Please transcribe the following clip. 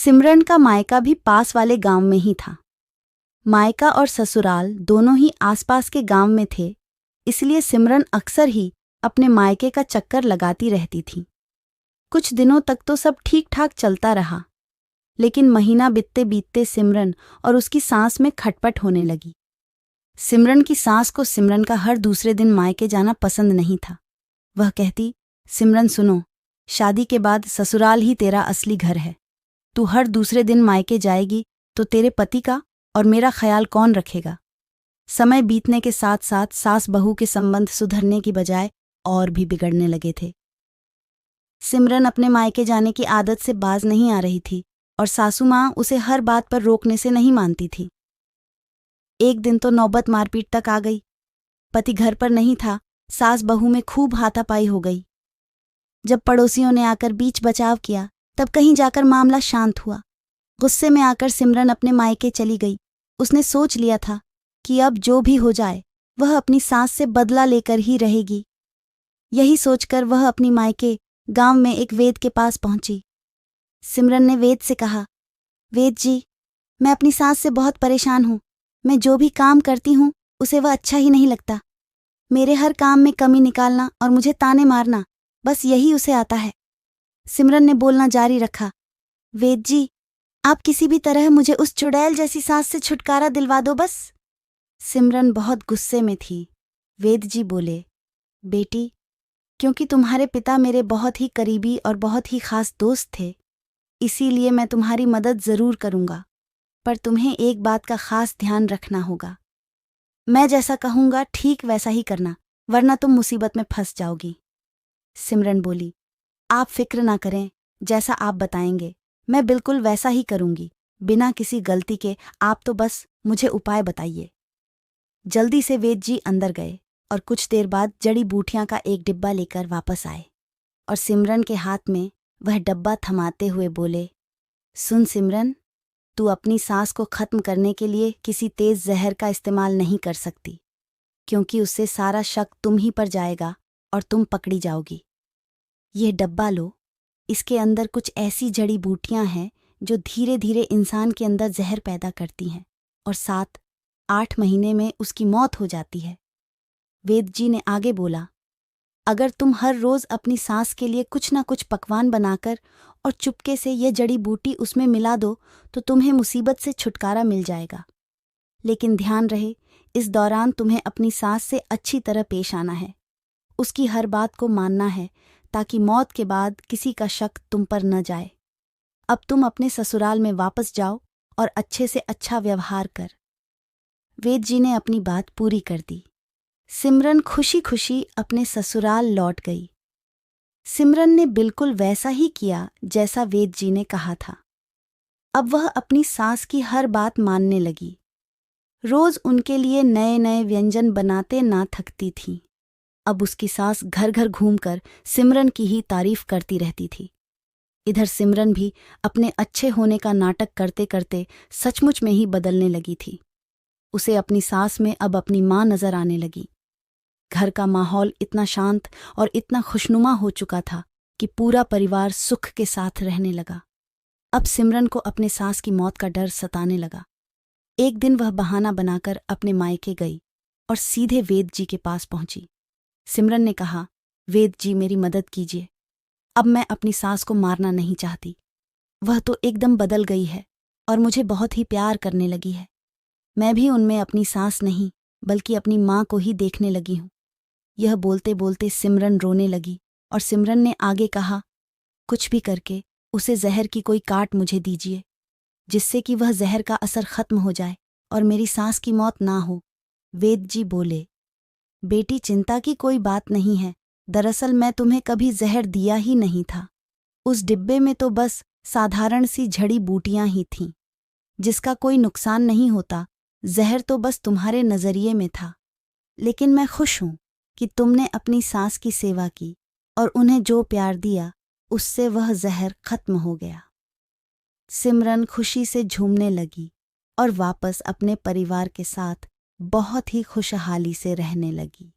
सिमरन का मायका भी पास वाले गांव में ही था। मायका और ससुराल दोनों ही आसपास के गांव में थे, इसलिए सिमरन अक्सर ही अपने मायके का चक्कर लगाती रहती थी। कुछ दिनों तक तो सब ठीक ठाक चलता रहा, लेकिन महीना बीतते बीतते सिमरन और उसकी सास में खटपट होने लगी। सिमरन की सास को सिमरन का हर दूसरे दिन मायके जाना पसंद नहीं था। वह कहती, सिमरन सुनो, शादी के बाद ससुराल ही तेरा असली घर है। तू हर दूसरे दिन मायके जाएगी तो तेरे पति का और मेरा ख्याल कौन रखेगा। समय बीतने के साथ साथ सास बहू के संबंध सुधरने की बजाय और भी बिगड़ने लगे थे। सिमरन अपने मायके जाने की आदत से बाज नहीं आ रही थी और सासू माँ उसे हर बात पर रोकने से नहीं मानती थी। एक दिन तो नौबत मारपीट तक आ गई। पति घर पर नहीं था, सास बहू में खूब हाथापाई हो गई। जब पड़ोसियों ने आकर बीच बचाव किया, तब कहीं जाकर मामला शांत हुआ। गुस्से में आकर सिमरन अपने मायके चली गई। उसने सोच लिया था कि अब जो भी हो जाए वह अपनी सास से बदला लेकर ही रहेगी। यही सोचकर वह अपनी मायके गांव में एक वेद के पास पहुंची। सिमरन ने वेद से कहा, वेद जी, मैं अपनी सास से बहुत परेशान हूं। मैं जो भी काम करती हूं उसे वह अच्छा ही नहीं लगता। मेरे हर काम में कमी निकालना और मुझे ताने मारना, बस यही उसे आता है। सिमरन ने बोलना जारी रखा, वेद जी, आप किसी भी तरह मुझे उस चुड़ैल जैसी सास से छुटकारा दिलवा दो बस। सिमरन बहुत गुस्से में थी। वेद जी बोले, बेटी, क्योंकि तुम्हारे पिता मेरे बहुत ही करीबी और बहुत ही खास दोस्त थे, इसीलिए मैं तुम्हारी मदद जरूर करूंगा, पर तुम्हें एक बात का खास ध्यान रखना होगा। मैं जैसा कहूंगा ठीक वैसा ही करना, वरना तुम मुसीबत में फंस जाओगी। सिमरन बोली, आप फिक्र ना करें, जैसा आप बताएंगे मैं बिल्कुल वैसा ही करूंगी, बिना किसी गलती के। आप तो बस मुझे उपाय बताइए। जल्दी से वेद जी अंदर गए और कुछ देर बाद जड़ी बूटियां का एक डिब्बा लेकर वापस आए और सिमरन के हाथ में वह डब्बा थमाते हुए बोले, सुन सिमरन, तू अपनी सास को खत्म करने के लिए किसी तेज जहर का इस्तेमाल नहीं कर सकती, क्योंकि उससे सारा शक तुम ही पर जाएगा और तुम पकड़ी जाओगी। यह डब्बा लो, इसके अंदर कुछ ऐसी जड़ी बूटियां हैं जो धीरे धीरे इंसान के अंदर जहर पैदा करती हैं और 7-8 महीने में उसकी मौत हो जाती है। वेद जी ने आगे बोला, अगर तुम हर रोज अपनी सास के लिए कुछ ना कुछ पकवान बनाकर और चुपके से ये जड़ी बूटी उसमें मिला दो तो तुम्हें मुसीबत से छुटकारा मिल जाएगा। लेकिन ध्यान रहे, इस दौरान तुम्हें अपनी सास से अच्छी तरह पेश आना है, उसकी हर बात को मानना है, ताकि मौत के बाद किसी का शक तुम पर न जाए। अब तुम अपने ससुराल में वापस जाओ और अच्छे से अच्छा व्यवहार कर। वेद जी ने अपनी बात पूरी कर दी। सिमरन खुशी खुशी अपने ससुराल लौट गई। सिमरन ने बिल्कुल वैसा ही किया जैसा वेद जी ने कहा था। अब वह अपनी सास की हर बात मानने लगी। रोज उनके लिए नए नए व्यंजन बनाते ना थकती थी। अब उसकी सास घर घर घूमकर सिमरन की ही तारीफ करती रहती थी। इधर सिमरन भी अपने अच्छे होने का नाटक करते करते सचमुच में ही बदलने लगी थी। उसे अपनी सास में अब अपनी माँ नजर आने लगी। घर का माहौल इतना शांत और इतना खुशनुमा हो चुका था कि पूरा परिवार सुख के साथ रहने लगा। अब सिमरन को अपने सास की मौत का डर सताने लगा। एक दिन वह बहाना बनाकर अपने मायके गई और सीधे वेद जी के पास पहुंची। सिमरन ने कहा, वेद जी, मेरी मदद कीजिए। अब मैं अपनी सास को मारना नहीं चाहती। वह तो एकदम बदल गई है और मुझे बहुत ही प्यार करने लगी है। मैं भी उनमें अपनी सास नहीं बल्कि अपनी माँ को ही देखने लगी हूँ। यह बोलते बोलते सिमरन रोने लगी और सिमरन ने आगे कहा, कुछ भी करके उसे जहर की कोई काट मुझे दीजिए, जिससे कि वह जहर का असर खत्म हो जाए और मेरी सास की मौत ना हो। वेद जी बोले, बेटी, चिंता की कोई बात नहीं है। दरअसल मैं तुम्हें कभी जहर दिया ही नहीं था। उस डिब्बे में तो बस साधारण सी जड़ी बूटियां ही थीं, जिसका कोई नुकसान नहीं होता। जहर तो बस तुम्हारे नजरिए में था। लेकिन मैं खुश हूं कि तुमने अपनी सास की सेवा की और उन्हें जो प्यार दिया उससे वह जहर खत्म हो गया। सिमरन खुशी से झूमने लगी और वापस अपने परिवार के साथ बहुत ही खुशहाली से रहने लगी।